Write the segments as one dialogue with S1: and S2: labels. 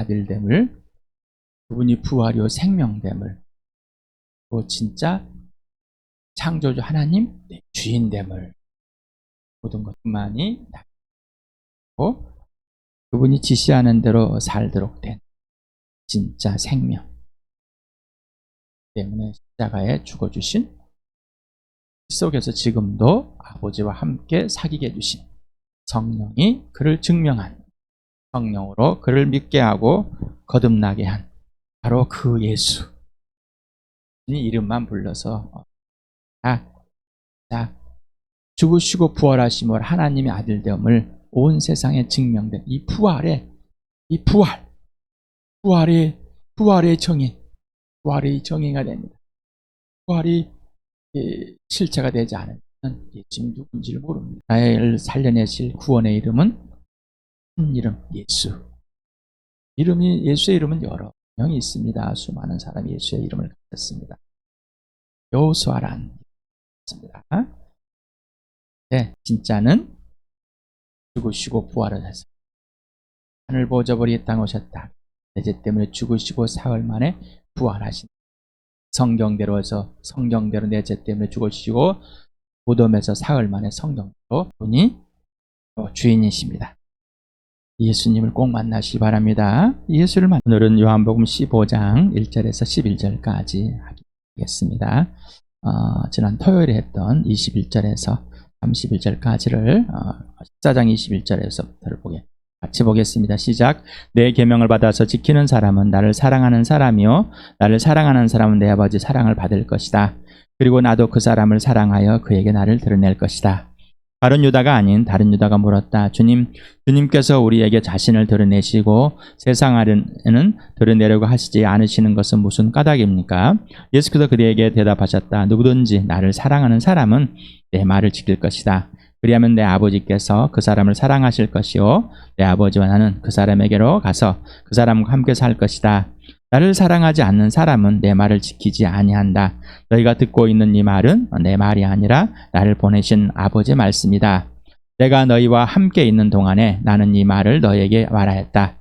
S1: 아들됨을, 그분이 부활이요 생명됨을, 또 진짜 창조주 하나님 내 주인됨을, 모든 것만이 다고 그분이 지시하는 대로 살도록 된 진짜 생명 때문에 십자가에 죽어주신, 속에서 지금도 아버지와 함께 사귀게 해주신 성령이 그를 증명한, 성령으로 그를 믿게 하고 거듭나게 한 바로 그 예수, 이 이름만 불러서 죽으시고 부활하심으로 하나님의 아들됨을 온 세상에 증명된 이 부활의 정인, 부활의 정의가 됩니다. 부활이 실체가 되지 않으면 예수님이 누군지를 모릅니다. 나를 살려내실 구원의 이름은 한 이름, 예수. 예수의 이름은 여러 명이 있습니다. 수많은 사람이 예수의 이름을 가졌습니다. 요수아란 있습니다. 네, 진짜는 죽으시고 부활을 해서 하늘 보좌버리 땅 오셨다. 내 죄 때문에 죽으시고 사흘 만에 부활하신, 성경대로해서 성경대로 내 죄 때문에 죽으시고 무덤에서 사흘 만에 성경대로 분이 주인이십니다. 예수님을 꼭 만나시기 바랍니다. 오늘은 요한복음 15장 1절에서 11절까지 하겠습니다. 지난 토요일에 했던 21절에서 31절까지를 14장 21절에서부터를 같이 보겠습니다. 시작. 내 계명을 받아서 지키는 사람은 나를 사랑하는 사람이요, 나를 사랑하는 사람은 내 아버지 사랑을 받을 것이다. 그리고 나도 그 사람을 사랑하여 그에게 나를 드러낼 것이다. 바른 유다가 아닌 다른 유다가 물었다. 주님께서 우리에게 자신을 드러내시고 세상에는 드러내려고 하시지 않으시는 것은 무슨 까닭입니까? 예수께서 그들에게 대답하셨다. 누구든지 나를 사랑하는 사람은 내 말을 지킬 것이다. 그리하면 내 아버지께서 그 사람을 사랑하실 것이요, 내 아버지와 나는 그 사람에게로 가서 그 사람과 함께 살 것이다. 나를 사랑하지 않는 사람은 내 말을 지키지 아니한다. 너희가 듣고 있는 이 말은 내 말이 아니라 나를 보내신 아버지의 말씀이다. 내가 너희와 함께 있는 동안에 나는 이 말을 너희에게 말하였다.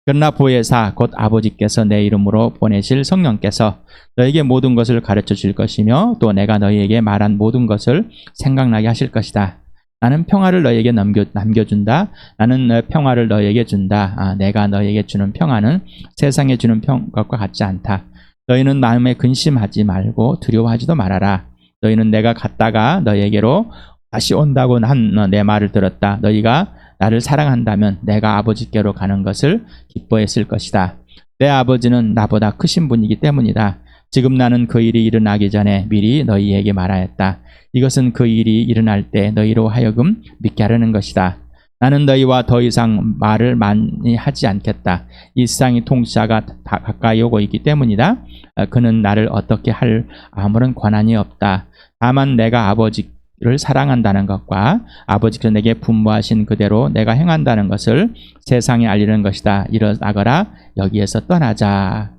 S1: 그러나 보혜사 곧 아버지께서 내 이름으로 보내실 성령께서 너희에게 모든 것을 가르쳐 줄 것이며 또 내가 너희에게 말한 모든 것을 생각나게 하실 것이다. 나는 평화를 너희에게 남겨준다. 나는 내 평화를 너희에게 준다. 내가 너희에게 주는 평화는 세상에 주는 것과 같지 않다. 너희는 마음에 근심하지 말고 두려워하지도 말아라. 너희는 내가 갔다가 너희에게로 다시 온다고 한 내 말을 들었다. 너희가 나를 사랑한다면 내가 아버지께로 가는 것을 기뻐했을 것이다. 내 아버지는 나보다 크신 분이기 때문이다. 지금 나는 그 일이 일어나기 전에 미리 너희에게 말하였다. 이것은 그 일이 일어날 때 너희로 하여금 믿게 하려는 것이다. 나는 너희와 더 이상 말을 많이 하지 않겠다. 이 세상의 통치자가 가까이 오고 있기 때문이다. 그는 나를 어떻게 할 아무런 권한이 없다. 다만 내가 아버지를 사랑한다는 것과 아버지께서 내게 분부하신 그대로 내가 행한다는 것을 세상에 알리는 것이다. 일어나거라. 여기에서 떠나자.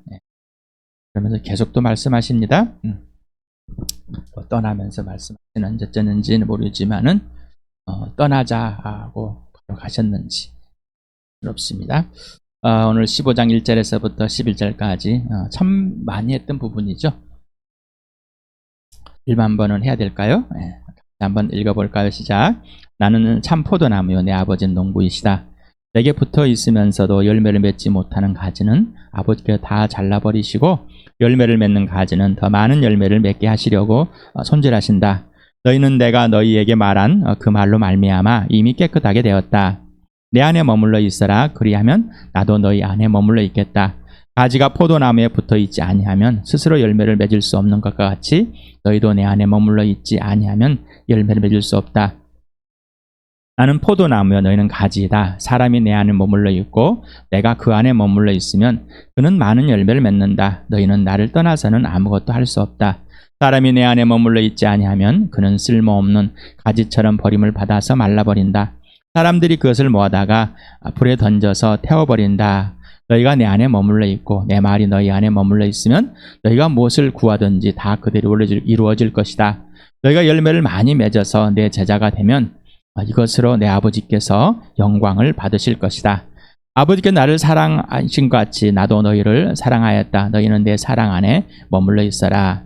S1: 그러면서 계속 또 말씀하십니다. 떠나면서 말씀하시는지 어쩌는지는 모르지만은 떠나자 하고 가셨는지 부럽습니다. 오늘 15장 1절에서부터 11절까지 참 많이 했던 부분이죠. 1만 번은 해야 될까요? 네. 한번 읽어볼까요? 시작. 나는 참 포도나무요, 내 아버지는 농부이시다. 내게 붙어 있으면서도 열매를 맺지 못하는 가지는 아버지께서 다 잘라버리시고 열매를 맺는 가지는 더 많은 열매를 맺게 하시려고 손질하신다. 너희는 내가 너희에게 말한 그 말로 말미암아 이미 깨끗하게 되었다. 내 안에 머물러 있어라. 그리하면 나도 너희 안에 머물러 있겠다. 가지가 포도나무에 붙어 있지 아니하면 스스로 열매를 맺을 수 없는 것과 같이 너희도 내 안에 머물러 있지 아니하면 열매를 맺을 수 없다. 나는 포도나무여 너희는 가지이다. 사람이 내 안에 머물러 있고 내가 그 안에 머물러 있으면 그는 많은 열매를 맺는다. 너희는 나를 떠나서는 아무것도 할 수 없다. 사람이 내 안에 머물러 있지 아니하면 그는 쓸모없는 가지처럼 버림을 받아서 말라버린다. 사람들이 그것을 모아다가 불에 던져서 태워버린다. 너희가 내 안에 머물러 있고 내 말이 너희 안에 머물러 있으면 너희가 무엇을 구하든지 다 그대로 이루어질 것이다. 너희가 열매를 많이 맺어서 내 제자가 되면 이것으로 내 아버지께서 영광을 받으실 것이다. 아버지께 나를 사랑하신 것 같이 나도 너희를 사랑하였다. 너희는 내 사랑 안에 머물러 있어라.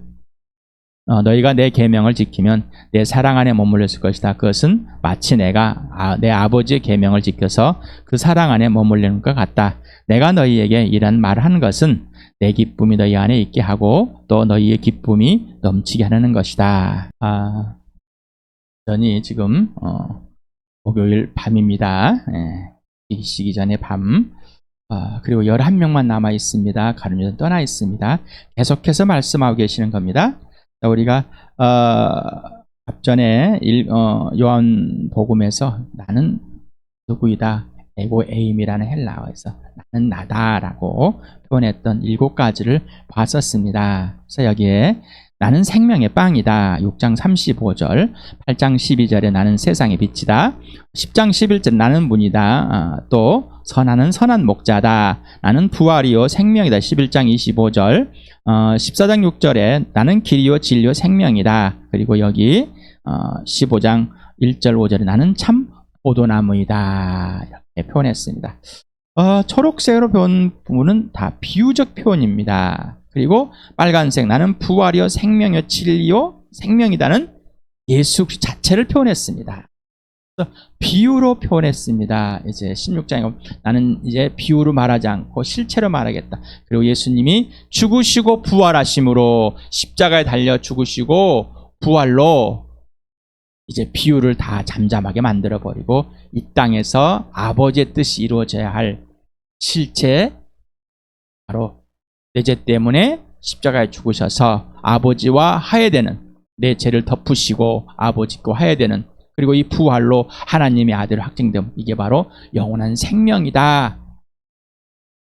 S1: 너희가 내 계명을 지키면 내 사랑 안에 머물러 있을 것이다. 그것은 마치 내가 내 아버지의 계명을 지켜서 그 사랑 안에 머물리는 것 같다. 내가 너희에게 이런 말을 하는 것은 내 기쁨이 너희 안에 있게 하고 또 너희의 기쁨이 넘치게 하는 것이다. 전이 지금 목요일 밤입니다. 이기시기 전에 밤. 그리고 11명만 남아 있습니다. 가룟유다는 떠나 있습니다. 계속해서 말씀하고 계시는 겁니다. 우리가 앞전에 요한복음에서 나는 누구이다, 에고 에임이라는 헬라어에서 나는 나다라고 표현했던 7가지를 봤었습니다. 그래서 여기에 나는 생명의 빵이다, 6장 35절, 8장 12절에 나는 세상의 빛이다, 10장 11절 나는 문이다, 또 나는 선한 목자다, 나는 부활이요 생명이다, 11장 25절, 14장 6절에 나는 길이요 진리요 생명이다. 그리고 여기 15장 1절 5절에 나는 참 포도나무이다, 이렇게 표현했습니다. 초록색으로 표현 부분은 다 비유적 표현입니다. 그리고 빨간색 나는 부활이요 생명이요 진리요 생명이다는 예수 자체를 표현했습니다. 비유로 표현했습니다. 이제 16장에 나는 이제 비유로 말하지 않고 실체로 말하겠다. 그리고 예수님이 죽으시고 부활하심으로 십자가에 달려 죽으시고 부활로 이제 비유를 다 잠잠하게 만들어 버리고 이 땅에서 아버지의 뜻이 이루어져야 할 실체, 바로 내 죄 때문에 십자가에 죽으셔서 아버지와 화해되는, 내 죄를 덮으시고 아버지와 화해되는, 그리고 이 부활로 하나님의 아들을 확증됨, 이게 바로 영원한 생명이다,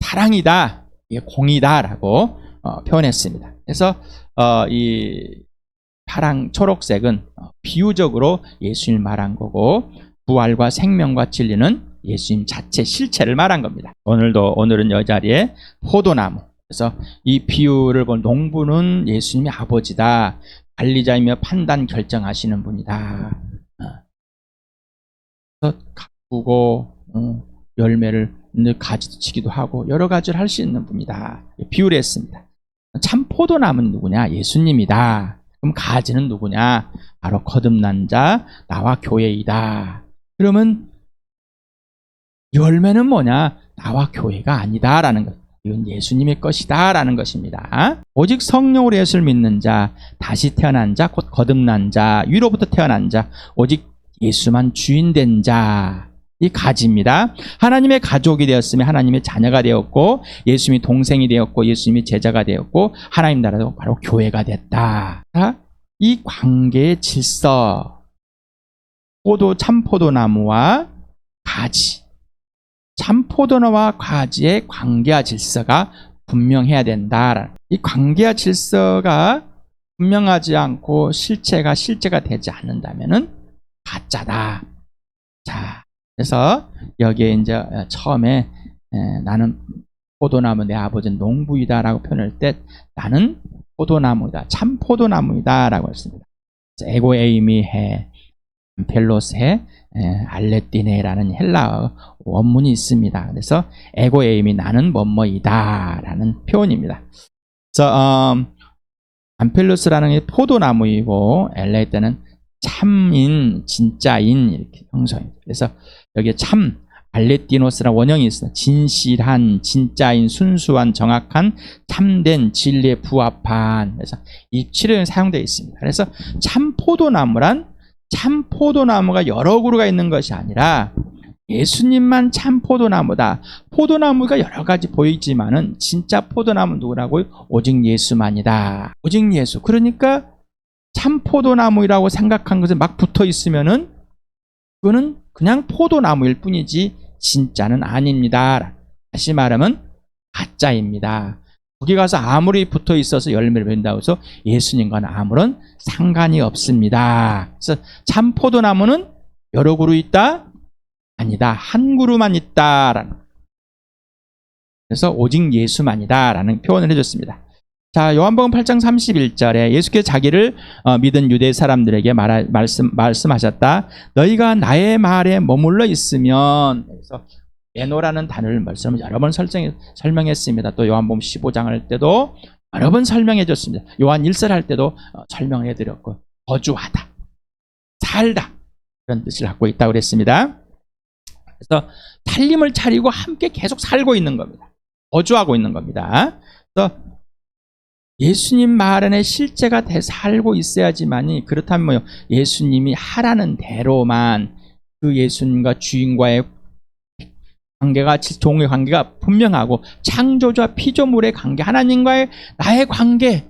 S1: 사랑이다, 이게 공이다라고 표현했습니다. 그래서 이 파랑 초록색은 비유적으로 예수님을 말한 거고, 부활과 생명과 진리는 예수님 자체 실체를 말한 겁니다. 오늘은 이 자리에 포도나무, 그래서 이 비유를 본 농부는 예수님이 아버지다, 관리자이며 판단 결정하시는 분이다. 가꾸고 열매를 가지도 치기도 하고 여러 가지를 할 수 있는 분이다, 비유를 했습니다. 참 포도나무는 누구냐? 예수님이다. 그럼 가지는 누구냐? 바로 거듭난 자, 나와 교회이다. 그러면 열매는 뭐냐? 나와 교회가 아니다라는 것. 이건 예수님의 것이다 라는 것입니다. 오직 성령으로 예수를 믿는 자, 다시 태어난 자, 곧 거듭난 자, 위로부터 태어난 자, 오직 예수만 주인된 자, 이 가지입니다. 하나님의 가족이 되었으며 하나님의 자녀가 되었고, 예수님이 동생이 되었고, 예수님이 제자가 되었고, 하나님 나라도 바로 교회가 됐다. 이 관계의 질서, 참포도나무와 가지, 참포도나무와 가지의 관계와 질서가 분명해야 된다. 이 관계와 질서가 분명하지 않고 실체가 되지 않는다면은 가짜다. 자, 그래서 여기에 이제 처음에 나는 포도나무, 내 아버지는 농부이다라고 표현할 때 나는 포도나무이다, 참 포도나무이다라고 했습니다. 에고에이미 해, 펠로스 해, 알레띠네라는 헬라어 원문이 있습니다. 그래서 에고에이미 나는 뭐뭐이다라는 표현입니다. 그래서 암펠로스라는 게 포도나무이고 엘레 때는 참인, 진짜인 이렇게 형성입니다. 그래서 여기에 참, 알레띠노스라는 원형이 있습니다. 진실한, 진짜인, 순수한, 정확한, 참된, 진리에 부합한. 그래서 이 7형이 사용되어 있습니다. 그래서 참 포도나무란 참 포도나무가 여러 그루가 있는 것이 아니라 예수님만 참 포도나무다. 포도나무가 여러 가지 보이지만은 진짜 포도나무 누구라고요? 오직 예수만이다. 오직 예수. 그러니까 참 포도나무라고 생각한 것에 막 붙어 있으면은 그거는 그냥 포도나무일 뿐이지 진짜는 아닙니다. 다시 말하면 가짜입니다. 거기 가서 아무리 붙어 있어서 열매를 맺는다고 해서 예수님과는 아무런 상관이 없습니다. 그래서 참 포도나무는 여러 그루 있다? 아니다. 한 그루만 있다. 그래서 오직 예수만이다라는 표현을 해줬습니다. 자, 요한복음 8장 31절에 예수께서 자기를 믿은 유대 사람들에게 말씀하셨다. 너희가 나의 말에 머물러 있으면, 그래서 에노라는 단어를 말씀을 여러 번 설명했습니다. 또 요한복음 15장 할 때도 여러 번 설명해 줬습니다. 요한 1설 할 때도 설명해 드렸고, 거주하다, 살다, 그런 뜻을 갖고 있다고 그랬습니다. 그래서 살림을 차리고 함께 계속 살고 있는 겁니다. 거주하고 있는 겁니다. 그래서 예수님 말 안에 실제가 돼 살고 있어야지만이, 그렇다면 뭐요? 예수님이 하라는 대로만 그 예수님과 주인과의 관계가, 종의 관계가 분명하고, 창조주와 피조물의 관계, 하나님과의 나의 관계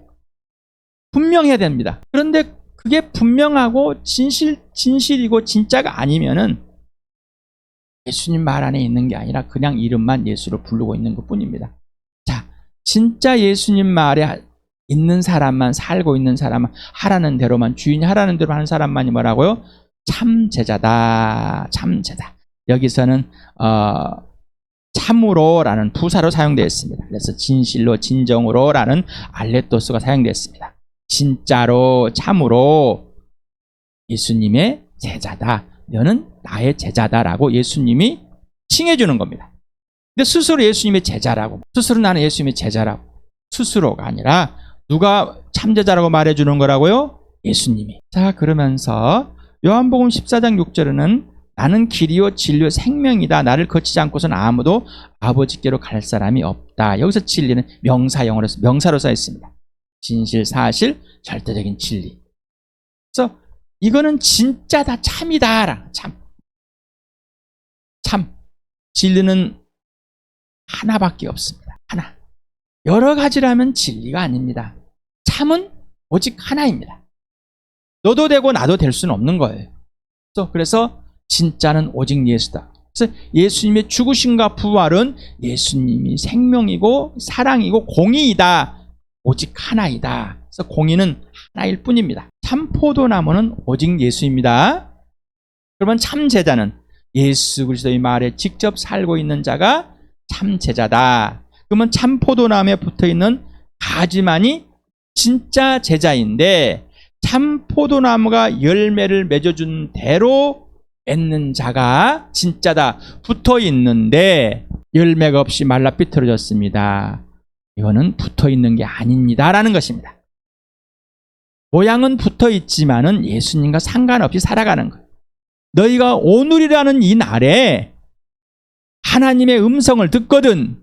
S1: 분명해야 됩니다. 그런데 그게 분명하고 진실이고 진짜가 아니면은 예수님 말 안에 있는 게 아니라 그냥 이름만 예수로 부르고 있는 것 뿐입니다. 자, 진짜 예수님 말에 있는 사람만, 살고 있는 사람만, 하라는 대로만, 주인이 하라는 대로 하는 사람만이 뭐라고요? 참 제자다. 참 제자. 여기서는 참으로라는 부사로 사용되어 있습니다. 그래서 진실로, 진정으로라는 알레토스가 사용되었습니다. 진짜로, 참으로 예수님의 제자다. 너는 나의 제자다라고 예수님이 칭해주는 겁니다. 근데 스스로 예수님의 제자라고, 스스로 나는 예수님의 제자라고, 스스로가 아니라 누가 참제자라고 말해주는 거라고요? 예수님이. 자, 그러면서 요한복음 14장 6절에는 나는 길이요 진리요 생명이다. 나를 거치지 않고서는 아무도 아버지께로 갈 사람이 없다. 여기서 진리는 명사로 써 있습니다. 진실, 사실, 절대적인 진리. 그래서 이거는 진짜다, 참이다. 참. 진리는 하나밖에 없습니다. 하나. 여러 가지라면 진리가 아닙니다. 참은 오직 하나입니다. 너도 되고 나도 될 수는 없는 거예요. 그래서 진짜는 오직 예수다. 그래서 예수님의 죽으심과 부활은 예수님이 생명이고 사랑이고 공의이다. 오직 하나이다. 그래서 공의는 하나일 뿐입니다. 참 포도나무는 오직 예수입니다. 그러면 참 제자는 예수 그리스도의 말에 직접 살고 있는 자가 참 제자다. 그러면 참 포도나무에 붙어있는 가지만이 진짜 제자인데, 참 포도나무가 열매를 맺어준 대로 맺는 자가 진짜다. 붙어있는데 열매가 없이 말라 삐뚤어졌습니다. 이거는 붙어있는 게 아닙니다 라는 것입니다. 모양은 붙어있지만은 예수님과 상관없이 살아가는 거예요. 너희가 오늘이라는 이 날에 하나님의 음성을 듣거든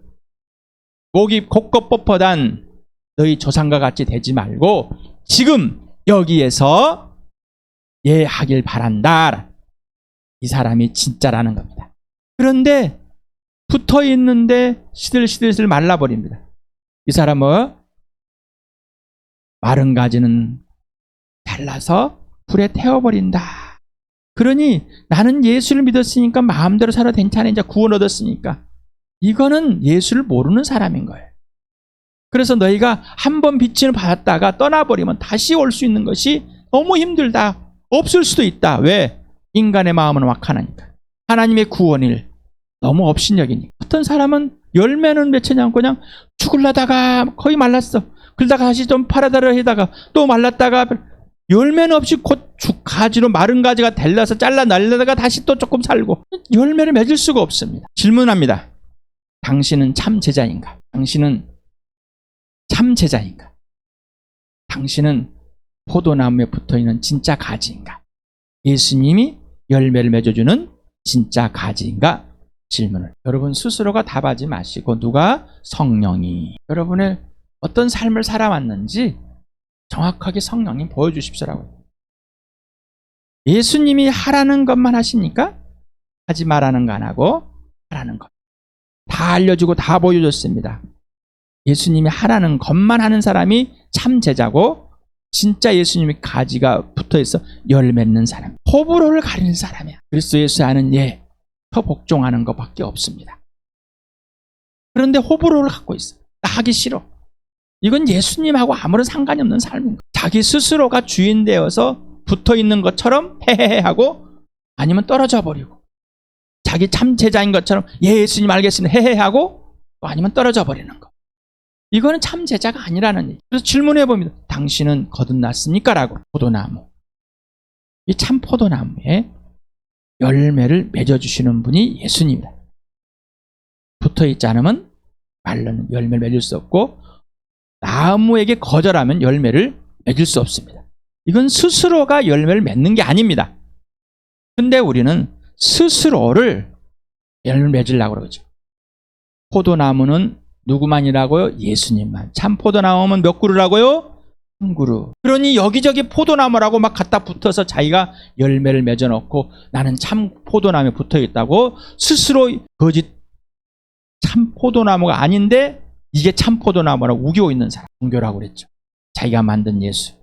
S1: 목이 곧고 뻣뻣한 너희 조상과 같이 되지 말고 지금 여기에서 예하길 바란다. 이 사람이 진짜라는 겁니다. 그런데 붙어있는데 시들시들 말라버립니다. 이 사람은 마른 가지는 잘라서 불에 태워버린다. 그러니 나는 예수를 믿었으니까 마음대로 살아도 괜찮아. 이제 구원 얻었으니까. 이거는 예수를 모르는 사람인 거예요. 그래서 너희가 한번 빛을 받았다가 떠나버리면 다시 올 수 있는 것이 너무 힘들다. 없을 수도 있다. 왜? 인간의 마음은 wak하나니까. 하나님의 구원일 너무 업신여기니까. 어떤 사람은 열매는 맺히지 않고 그냥 죽을라다가 거의 말랐어. 그러다가 다시 좀 파라다를 하다가 또 말랐다가 열매는 없이 곧 가지로 마른 가지가 될라서 잘라 날려다가 다시 또 조금 살고 열매를 맺을 수가 없습니다. 질문합니다. 당신은 참 제자인가? 당신은 참 제자인가? 당신은 포도나무에 붙어있는 진짜 가지인가? 예수님이 열매를 맺어주는 진짜 가지인가? 질문을 여러분 스스로가 답하지 마시고 누가? 성령이 여러분의 어떤 삶을 살아왔는지 정확하게 성령님 보여주십시오라고. 예수님이 하라는 것만 하십니까? 하지 말라는 거 안 하고 하라는 것 다 알려주고 다 보여줬습니다. 예수님이 하라는 것만 하는 사람이 참 제자고, 진짜 예수님이 가지가 붙어있어 열 맺는 사람, 호불호를 가리는 사람이야. 그리스도 예수 아는 더 복종하는 것밖에 없습니다. 그런데 호불호를 갖고 있어. 나 하기 싫어. 이건 예수님하고 아무런 상관이 없는 삶인 거야. 자기 스스로가 주인 되어서 붙어있는 것처럼 헤헤헤 하고 아니면 떨어져 버리고, 자기 참 제자인 것처럼 예수님 알겠습니다 헤헤 하고 또 아니면 떨어져 버리는 거. 이거는 참 제자가 아니라는 얘기. 그래서 질문해 봅니다. 당신은 거듭났습니까? 라고. 포도나무, 이 참 포도나무에 열매를 맺어주시는 분이 예수님이다. 붙어있지 않으면 말로는 열매를 맺을 수 없고 나무에게 거절하면 열매를 맺을 수 없습니다. 이건 스스로가 열매를 맺는 게 아닙니다. 근데 우리는 스스로를 열매를 맺으려고 그러죠. 포도나무는 누구만이라고요? 예수님만. 참 포도나무는 몇 그루라고요? 한 그루. 그러니 여기저기 포도나무라고 막 갖다 붙어서 자기가 열매를 맺어놓고 나는 참 포도나무에 붙어있다고 스스로 거짓 참 포도나무가 아닌데 이게 참 포도나무라고 우기고 있는 사람. 종교라고 그랬죠. 자기가 만든 예수.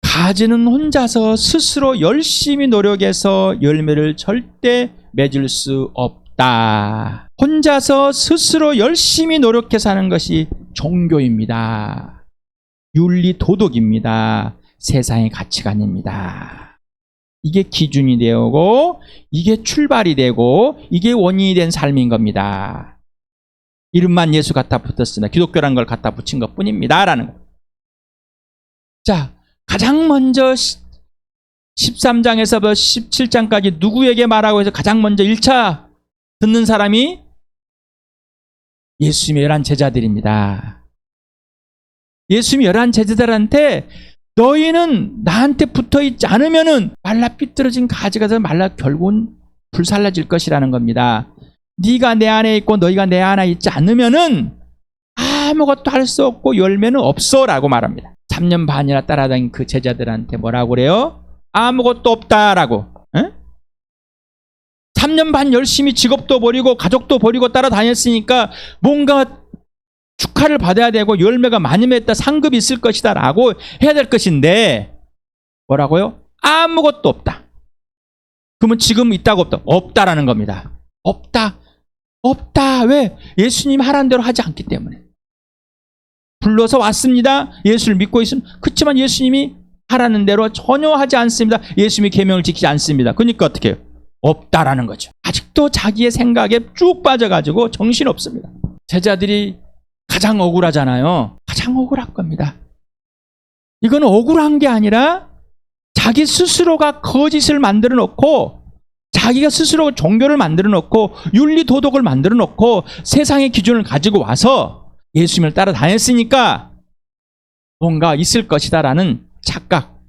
S1: 가지는 혼자서 스스로 열심히 노력해서 열매를 절대 맺을 수 없다. 혼자서 스스로 열심히 노력해서 하는 것이 종교입니다. 윤리 도덕입니다. 세상의 가치관입니다. 이게 기준이 되고 이게 출발이 되고 이게 원인이 된 삶인 겁니다. 이름만 예수 갖다 붙었으나 기독교라는 걸 갖다 붙인 것뿐입니다. 라는 거. 자, 가장 먼저 13장에서 17장까지 누구에게 말하고 해서 가장 먼저 1차 듣는 사람이 예수님의 11 제자들입니다. 예수님이 11 제자들한테 너희는 나한테 붙어있지 않으면은 말라 삐뚤어진 가지가 더 말라 결국은 불살라질 것이라는 겁니다. 네가 내 안에 있고 너희가 내 안에 있지 않으면은 아무것도 할 수 없고 열매는 없어 라고 말합니다. 3년 반이나 따라다닌 그 제자들한테 뭐라고 그래요? 아무것도 없다라고. 에? 3년 반 열심히 직업도 버리고 가족도 버리고 따라다녔으니까 뭔가 축하를 받아야 되고 열매가 많이 맺다 상급이 있을 것이다 라고 해야 될 것인데 뭐라고요? 아무것도 없다. 그러면 지금 있다고 없다? 없다라는 겁니다. 없다. 없다. 왜? 예수님 하라는 대로 하지 않기 때문에. 불러서 왔습니다. 예수를 믿고 있으면 그렇지만 예수님이 하라는 대로 전혀 하지 않습니다. 예수님이 계명을 지키지 않습니다. 그러니까 어떻게 해요? 없다라는 거죠. 아직도 자기의 생각에 쭉 빠져가지고 정신없습니다. 제자들이 가장 억울하잖아요. 가장 억울할 겁니다. 이건 억울한 게 아니라 자기 스스로가 거짓을 만들어 놓고 자기가 스스로 종교를 만들어 놓고 윤리 도덕을 만들어 놓고 세상의 기준을 가지고 와서 예수님을 따라다녔으니까 뭔가 있을 것이다 라는 착각.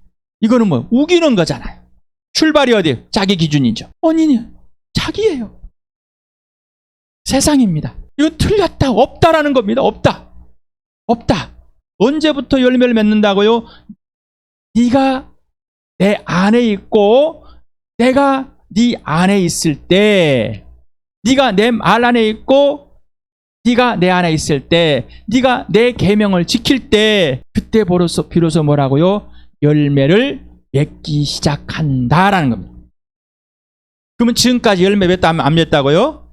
S1: 이거는 뭐 우기는 거잖아요. 출발이 어디예요? 자기 기준이죠. 원인이 자기예요. 세상입니다. 이건 틀렸다. 없다라는 겁니다. 없다. 없다. 언제부터 열매를 맺는다고요? 네가 내 안에 있고 내가 네 안에 있을 때, 네가 내 말 안에 있고 네가 내 안에 있을 때, 네가 내 계명을 지킬 때 그때 비로소 뭐라고요? 열매를 맺기 시작한다라는 겁니다. 그러면 지금까지 열매 맺다 안 맺다고요?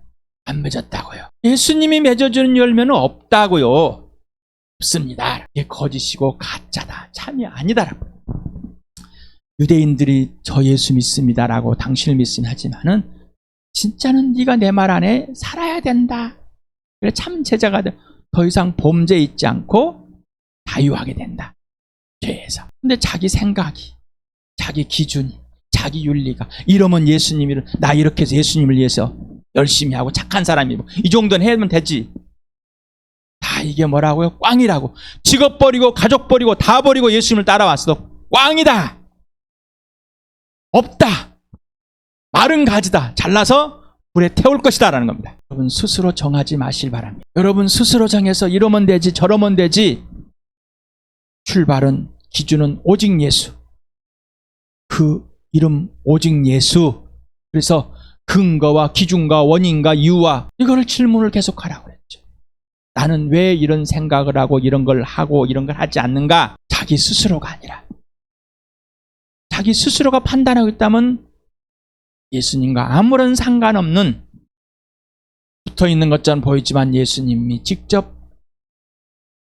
S1: 안 맺었다고요. 예수님이 맺어주는 열매는 없다고요. 없습니다. 이게 거짓이고 가짜다. 참이 아니다라고. 유대인들이 저 예수 믿습니다라고 당신을 믿으면 하지만은 진짜는 네가 내 말 안에 살아야 된다. 그래 참 제자가 더 이상 범죄에 있지 않고 자유하게 된다. 죄에서. 근데 자기 생각이, 자기 기준이, 자기 윤리가 이러면 예수님을 나 이렇게 해서 예수님을 위해서 열심히 하고 착한 사람이고 이 정도는 하면 되지. 다 이게 뭐라고요? 꽝이라고. 직업 버리고 가족 버리고 다 버리고 예수님을 따라왔어도 꽝이다. 없다. 마른 가지다. 잘라서 불에 태울 것이다 라는 겁니다. 여러분 스스로 정하지 마실 바랍니다. 여러분 스스로 정해서 이러면 되지 저러면 되지. 출발은 기준은 오직 예수. 그 이름 오직 예수. 그래서 근거와 기준과 원인과 이유와 이거를 질문을 계속하라고 그랬죠. 나는 왜 이런 생각을 하고 이런 걸 하지 않는가? 자기 스스로가 아니라 자기 스스로가 판단하고 있다면 예수님과 아무런 상관없는 붙어있는 것처럼 보이지만 예수님이 직접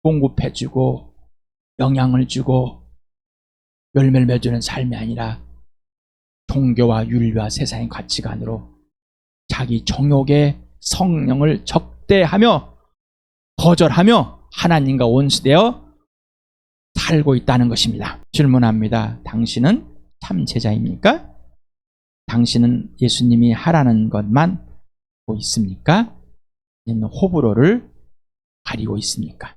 S1: 공급해주고 영향을 주고 열매를 맺어주는 삶이 아니라 종교와 윤리와 세상의 가치관으로 자기 정욕의 성령을 적대하며 거절하며 하나님과 원수되어 살고 있다는 것입니다. 질문합니다. 당신은 참 제자입니까? 당신은 예수님이 하라는 것만 하고 있습니까? 있는 호불호를 가리고 있습니까?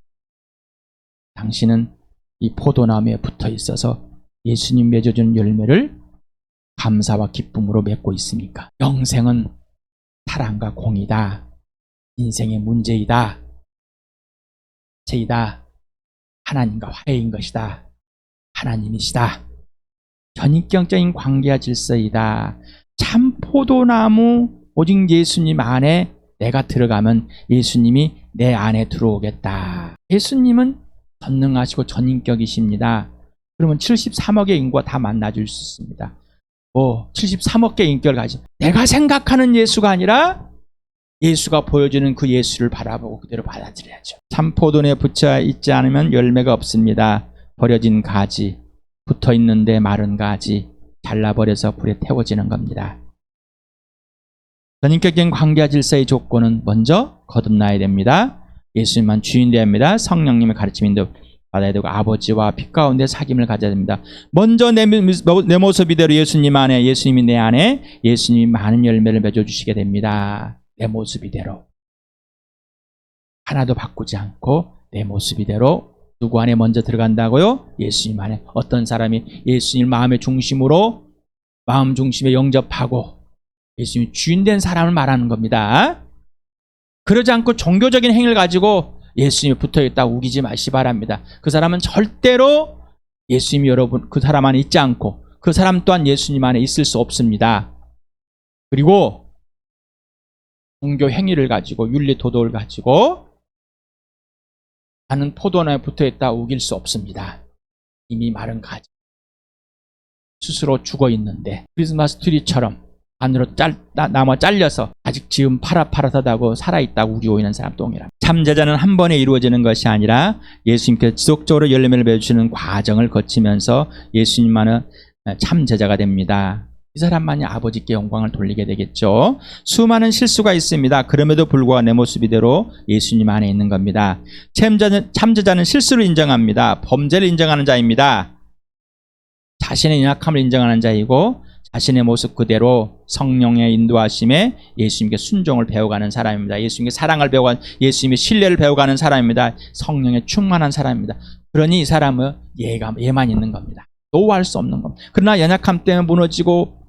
S1: 당신은 이 포도나무에 붙어 있어서 예수님 맺어준 열매를 감사와 기쁨으로 맺고 있습니까? 영생은 사랑과 공이다. 인생의 문제이다. 죄이다. 하나님과 화해인 것이다. 하나님이시다. 전인격적인 관계와 질서이다. 참 포도나무 오직 예수님 안에 내가 들어가면 예수님이 내 안에 들어오겠다. 예수님은 전능하시고 전인격이십니다. 그러면 73억의 인구가 다 만나줄 수 있습니다. 73억 개의 인격을 가진 내가 생각하는 예수가 아니라 예수가 보여주는 그 예수를 바라보고 그대로 받아들여야죠. 참 포도나무에 붙여 있지 않으면 열매가 없습니다. 버려진 가지, 붙어 있는데 마른 가지 잘라버려서 불에 태워지는 겁니다. 전인격적인 관계와 질서의 조건은 먼저 거듭나야 됩니다. 예수님만 주인 되어야 합니다. 성령님의 가르침인도 받아야 되고 아버지와 빛 가운데 사귐을 가져야 됩니다. 먼저 내 모습 이대로 예수님 안에, 예수님이 내 안에, 예수님이 많은 열매를 맺어주시게 됩니다. 내 모습 이대로 하나도 바꾸지 않고 내 모습 이대로 누구 안에 먼저 들어간다고요? 예수님 안에. 어떤 사람이 예수님 마음의 중심으로 마음 중심에 영접하고 예수님이 주인 된 사람을 말하는 겁니다. 그러지 않고 종교적인 행위를 가지고 예수님이 붙어있다 우기지 마시 바랍니다. 그 사람은 절대로 예수님이 여러분 그 사람 안에 있지 않고 그 사람 또한 예수님 안에 있을 수 없습니다. 그리고 종교 행위를 가지고 윤리 도덕을 가지고 나는 포도나무에 붙어있다 우길 수 없습니다. 이미 마른 가지 스스로 죽어있는데 크리스마스 트리처럼 안으로 나무가 잘려서 아직 지금 파릇파릇하다고 살아있다고 우기고 있는 사람 똥이랍니다. 참제자는 한 번에 이루어지는 것이 아니라 예수님께서 지속적으로 열매를 맺어주는 과정을 거치면서 예수님만은 참제자가 됩니다. 이 사람만이 아버지께 영광을 돌리게 되겠죠. 수많은 실수가 있습니다. 그럼에도 불구하고 내 모습 이대로 예수님 안에 있는 겁니다. 참제자는 실수를 인정합니다. 범죄를 인정하는 자입니다. 자신의 연약함을 인정하는 자이고 자신의 모습 그대로 성령의 인도하심에 예수님께 순종을 배워가는 사람입니다. 예수님께 사랑을 배워가는, 예수님의 신뢰를 배워가는 사람입니다. 성령에 충만한 사람입니다. 그러니 이 사람은 얘만 있는 겁니다. 노할 수 없는 겁니다. 그러나 연약함 때문에 무너지고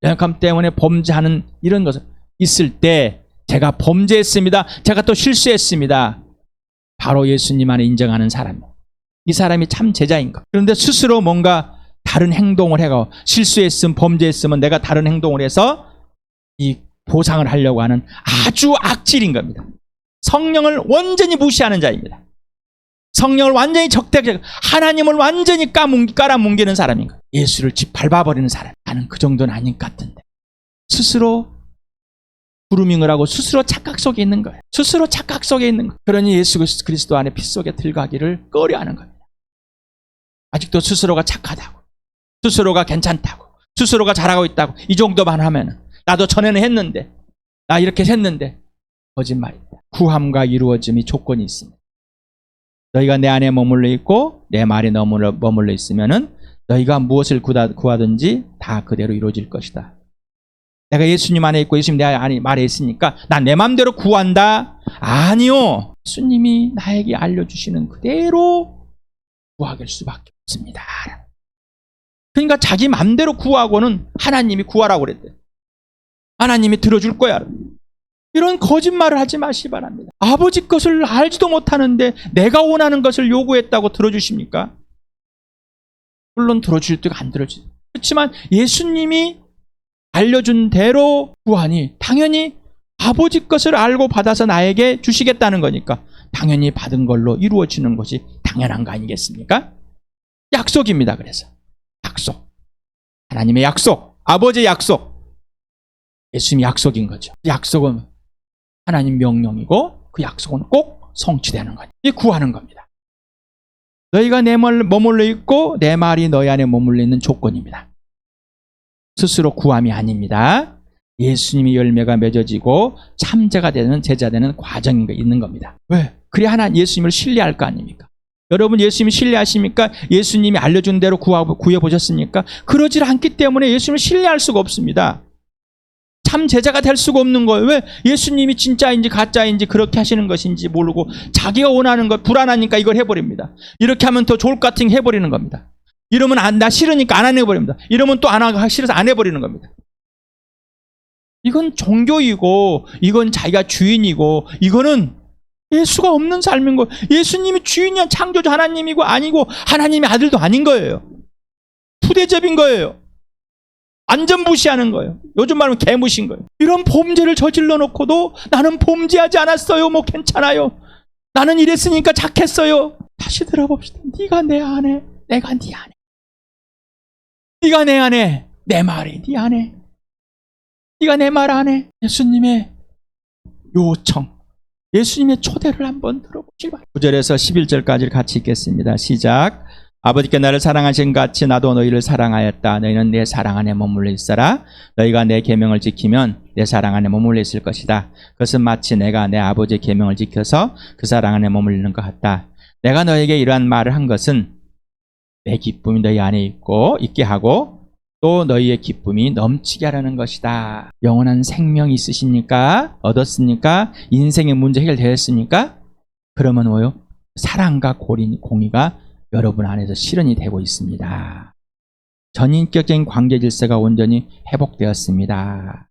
S1: 연약함 때문에 범죄하는 이런 것을 있을 때 제가 범죄했습니다. 제가 또 실수했습니다. 바로 예수님 안에 인정하는 사람입니다. 이 사람이 참 제자인 것. 그런데 스스로 뭔가 다른 행동을 해가 실수했으면 범죄했으면 내가 다른 행동을 해서 이 보상을 하려고 하는 아주 악질인 겁니다. 성령을 완전히 무시하는 자입니다. 성령을 완전히 적대적, 하나님을 완전히 깔아뭉개는 사람인 거예요. 예수를 밟아버리는 사람. 나는 그 정도는 아닌 것 같은데. 스스로 그루밍을 하고 스스로 착각 속에 있는 거예요. 스스로 착각 속에 있는 거예요. 그러니 예수 그리스도 안에 피 속에 들어가기를 꺼려하는 겁니다. 아직도 스스로가 착하다고. 스스로가 괜찮다고, 스스로가 잘하고 있다고, 이 정도만 하면 나도 전에는 했는데, 나 이렇게 했는데 거짓말입니다. 구함과 이루어짐이 조건이 있습니다. 너희가 내 안에 머물러 있고 내 말이 머물러 있으면은 너희가 무엇을 구하든지 다 그대로 이루어질 것이다. 내가 예수님 안에 있고 예수님 내 안에 말에 있으니까 난 내 마음대로 구한다? 아니요. 예수님이 나에게 알려주시는 그대로 구하길 수밖에 없습니다. 그러니까 자기 맘대로 구하고는 하나님이 구하라고 그랬대요. 하나님이 들어줄 거야. 이런 거짓말을 하지 마시기 바랍니다. 아버지 것을 알지도 못하는데 내가 원하는 것을 요구했다고 들어주십니까? 물론 들어줄 때가 안 들어주죠. 그렇지만 예수님이 알려준 대로 구하니 당연히 아버지 것을 알고 받아서 나에게 주시겠다는 거니까 당연히 받은 걸로 이루어지는 것이 당연한 거 아니겠습니까? 약속입니다. 그래서 약속, 하나님의 약속, 아버지의 약속, 예수님의 약속인 거죠. 약속은 하나님 명령이고 그 약속은 꼭 성취되는 거예요. 이 구하는 겁니다. 너희가 내 말에 머물러 있고 내 말이 너희 안에 머물러 있는 조건입니다. 스스로 구함이 아닙니다. 예수님이 열매가 맺어지고 참제가 되는 제자 되는 과정이 있는 겁니다. 왜? 그래야 하나님 예수님을 신뢰할 거 아닙니까? 여러분 예수님을 신뢰하십니까? 예수님이 알려준 대로 구해보셨습니까? 그러질 않기 때문에 예수님을 신뢰할 수가 없습니다. 참 제자가 될 수가 없는 거예요. 왜? 예수님이 진짜인지 가짜인지 그렇게 하시는 것인지 모르고 자기가 원하는 것, 불안하니까 이걸 해버립니다. 이렇게 하면 더 좋을 것 같은 게 해버리는 겁니다. 이러면 나 싫으니까 안 해버립니다. 이러면 또 안 하기 싫어서 안 해버리는 겁니다. 이건 종교이고 이건 자기가 주인이고 이거는 예수가 없는 삶인 거예요. 예수님이 주인이야 창조주 하나님이고 아니고 하나님의 아들도 아닌 거예요. 부대접인 거예요. 완전 무시하는 거예요. 요즘 말하면 개무신 거예요. 이런 범죄를 저질러 놓고도 나는 범죄하지 않았어요. 뭐 괜찮아요. 나는 이랬으니까 착했어요. 다시 들어봅시다. 네가 내 아내, 내가 네 아내. 네가 내 아내, 내 말이 네 아내. 네가 내 말 안 해. 예수님의 요청, 예수님의 초대를 한번 들어보시기 바랍니다. 9절에서 11절까지 같이 읽겠습니다. 시작. 아버지께 나를 사랑하신 같이 나도 너희를 사랑하였다. 너희는 내 사랑 안에 머물러 있어라. 너희가 내 계명을 지키면 내 사랑 안에 머물러 있을 것이다. 그것은 마치 내가 내 아버지의 계명을 지켜서 그 사랑 안에 머물리는 것 같다. 내가 너에게 이러한 말을 한 것은 내 기쁨이 너희 안에 있게 하고 또 너희의 기쁨이 넘치게 하려는 것이다. 영원한 생명이 있으십니까? 얻었습니까? 인생의 문제 해결되었습니까? 그러면 뭐요? 사랑과 공의가 여러분 안에서 실현이 되고 있습니다. 전인격적인 관계 질서가 온전히 회복되었습니다.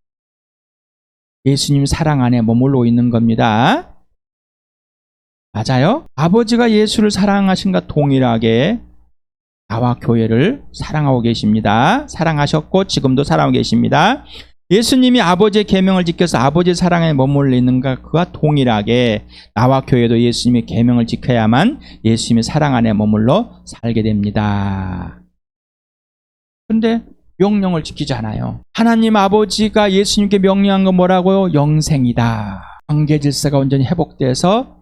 S1: 예수님 사랑 안에 머물러 있는 겁니다. 맞아요? 아버지가 예수를 사랑하신가 동일하게 나와 교회를 사랑하고 계십니다. 사랑하셨고 지금도 사랑하고 계십니다. 예수님이 아버지의 계명을 지켜서 아버지의 사랑에 머물러 있는가 그와 동일하게 나와 교회도 예수님의 계명을 지켜야만 예수님의 사랑 안에 머물러 살게 됩니다. 그런데 명령을 지키지 않아요. 하나님 아버지가 예수님께 명령한 건 뭐라고요? 영생이다. 관계 질서가 완전히 회복돼서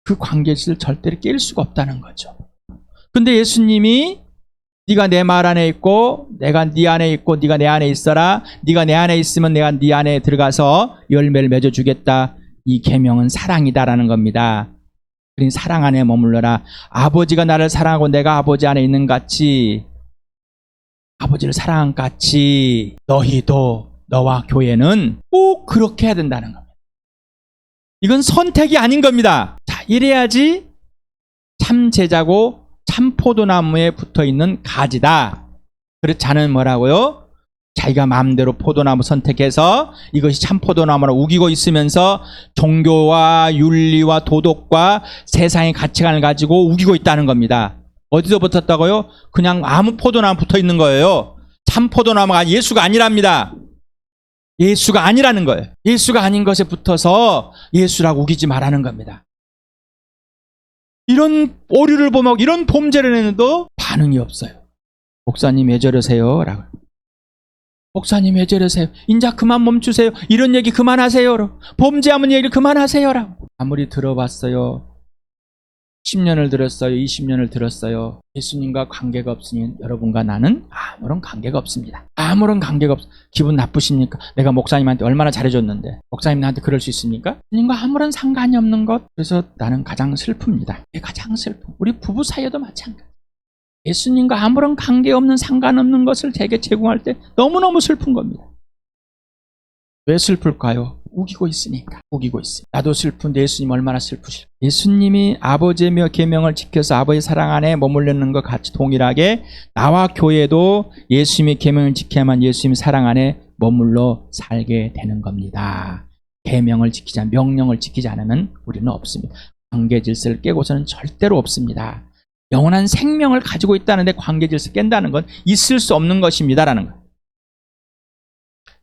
S1: 그 관계 질서를 절대로 깰 수가 없다는 거죠. 근데 예수님이 네가 내 말 안에 있고 내가 네 안에 있고 네가 내 안에 있어라. 네가 내 안에 있으면 내가 네 안에 들어가서 열매를 맺어주겠다. 이 계명은 사랑이다라는 겁니다. 그러니 사랑 안에 머물러라. 아버지가 나를 사랑하고 내가 아버지 안에 있는 같이 아버지를 사랑한 같이 너희도 너와 교회는 꼭 그렇게 해야 된다는 겁니다. 이건 선택이 아닌 겁니다. 자, 이래야지 참 제자고 참 포도나무에 붙어있는 가지다. 그렇지 않으면 뭐라고요? 자기가 마음대로 포도나무 선택해서 이것이 참 포도나무라 우기고 있으면서 종교와 윤리와 도덕과 세상의 가치관을 가지고 우기고 있다는 겁니다. 어디서 붙었다고요? 그냥 아무 포도나무 붙어있는 거예요. 참 포도나무가 예수가 아니랍니다. 예수가 아니라는 거예요. 예수가 아닌 것에 붙어서 예수라고 우기지 말라는 겁니다. 이런 오류를 범하고 이런 범죄를 했는데도 반응이 없어요. 목사님 왜 저러세요? 라고. 목사님 왜 저러세요? 인자 그만 멈추세요. 이런 얘기 그만하세요. 범죄하면 얘기를 그만하세요. 라고. 아무리 들어봤어요. 10년을 들었어요. 20년을 들었어요. 예수님과 관계가 없으니 여러분과 나는 아무런 관계가 없습니다. 아무런 관계가 기분 나쁘십니까? 내가 목사님한테 얼마나 잘해줬는데 목사님 나한테 그럴 수 있습니까? 예수님과 아무런 상관이 없는 것. 그래서 나는 가장 슬픕니다. 가장 슬픔. 우리 부부 사이에도 마찬가지. 예수님과 아무런 관계없는 상관없는 것을 제게 제공할 때 너무너무 슬픈 겁니다. 왜 슬플까요? 우기고 있으니까. 우기고 있어요. 나도 슬픈데 예수님 얼마나 슬프실까. 예수님이 아버지의 계명을 지켜서 아버지의 사랑 안에 머물르는 것 같이 동일하게 나와 교회도 예수님의 계명을 지켜야만 예수님의 사랑 안에 머물러 살게 되는 겁니다. 계명을 지키지 않으면, 명령을 지키지 않으면 우리는 없습니다. 관계 질서를 깨고서는 절대로 없습니다. 영원한 생명을 가지고 있다는데 관계 질서 깬다는 건 있을 수 없는 것입니다라는 거예요.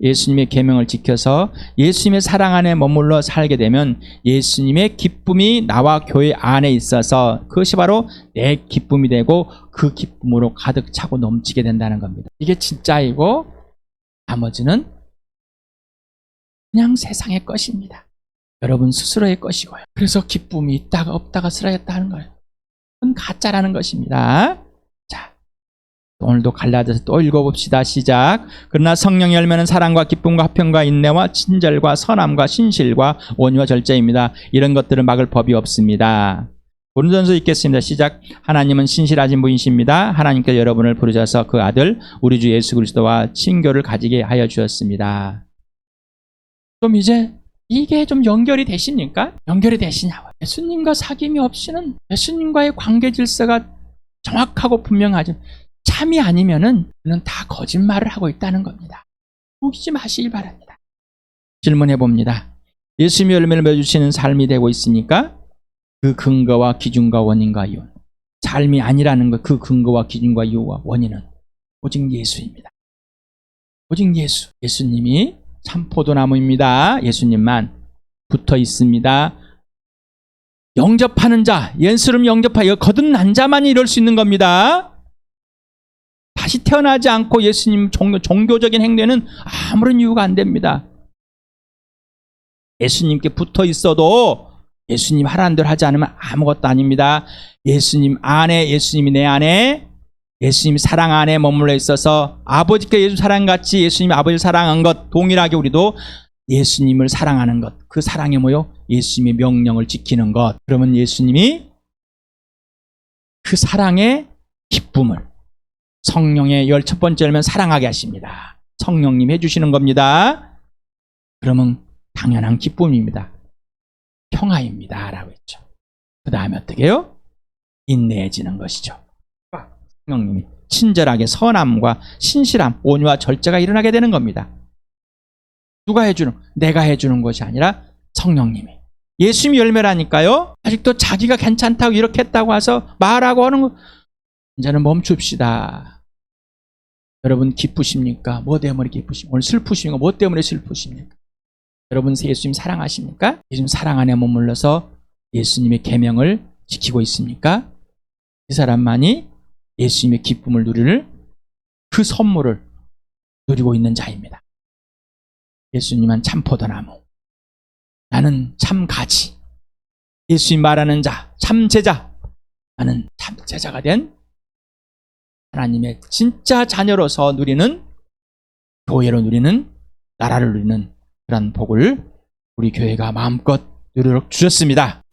S1: 예수님의 계명을 지켜서 예수님의 사랑 안에 머물러 살게 되면 예수님의 기쁨이 나와 교회 안에 있어서 그것이 바로 내 기쁨이 되고 그 기쁨으로 가득 차고 넘치게 된다는 겁니다. 이게 진짜이고 나머지는 그냥 세상의 것입니다. 여러분 스스로의 것이고요. 그래서 기쁨이 있다가 없다가 쓰라렸다 하는 거예요. 그건 가짜라는 것입니다. 자, 오늘도 갈라디아서 또 읽어봅시다. 시작. 그러나 성령의 열매는 사랑과 기쁨과 화평과 인내와 친절과 선함과 신실과 온유와 절제입니다. 이런 것들을 막을 법이 없습니다. 고린도전서 읽겠습니다. 시작. 하나님은 신실하신 분이십니다. 하나님께서 여러분을 부르셔서 그 아들 우리 주 예수 그리스도와 친교를 가지게 하여 주셨습니다. 좀 이제 이게 좀 연결이 되십니까? 연결이 되시냐고. 예수님과 사귐이 없이는 예수님과의 관계 질서가 정확하고 분명하지 참이 아니면은 그는 다 거짓말을 하고 있다는 겁니다. 웃기지 마시길 바랍니다. 질문해 봅니다. 예수님이 열매를 맺어주시는 삶이 되고 있으니까 그 근거와 기준과 원인과 이유, 삶이 아니라는 것, 그 근거와 기준과 이유와 원인은 오직 예수입니다. 오직 예수. 예수님이 참 포도나무입니다. 예수님만 붙어 있습니다. 영접하는 자, 예수를 영접하여 거듭난 자만이 이럴 수 있는 겁니다. 다시 태어나지 않고 예수님 종교적인 행위는 아무런 이유가 안 됩니다. 예수님께 붙어 있어도 예수님 하라는 대로 하지 않으면 아무것도 아닙니다. 예수님 안에, 예수님이 내 안에, 예수님 사랑 안에 머물러 있어서 아버지께 예수 사랑같이 예수님이 아버지를 사랑한 것 동일하게 우리도 예수님을 사랑하는 것, 그 사랑이 뭐요? 예수님의 명령을 지키는 것. 그러면 예수님이 그 사랑의 기쁨을 성령의 첫 번째 열면 사랑하게 하십니다. 성령님 해주시는 겁니다. 그러면 당연한 기쁨입니다. 평화입니다. 라고 했죠. 그 다음에 어떻게 해요? 인내해지는 것이죠. 성령님이 친절하게 선함과 신실함, 온유와 절제가 일어나게 되는 겁니다. 누가 해주는? 내가 해주는 것이 아니라 성령님이. 예수님이 열매라니까요. 아직도 자기가 괜찮다고 이렇게 했다고 해서 말하고 하는 거 이제는 멈춥시다. 여러분 기쁘십니까? 뭐 때문에 기쁘십니까? 오늘 슬프십니까? 뭐 때문에 슬프십니까? 여러분 예수님 사랑하십니까? 예수님 사랑 안에 머물러서 예수님의 계명을 지키고 있습니까? 이 사람만이 예수님의 기쁨을 누리는 그 선물을 누리고 있는 자입니다. 예수님은 참 포도나무, 나는 참 가지. 예수님 말하는 자, 참 제자, 나는 참 제자가 된 하나님의 진짜 자녀로서 누리는, 교회로 누리는, 나라를 누리는 그런 복을 우리 교회가 마음껏 누리도록 주셨습니다.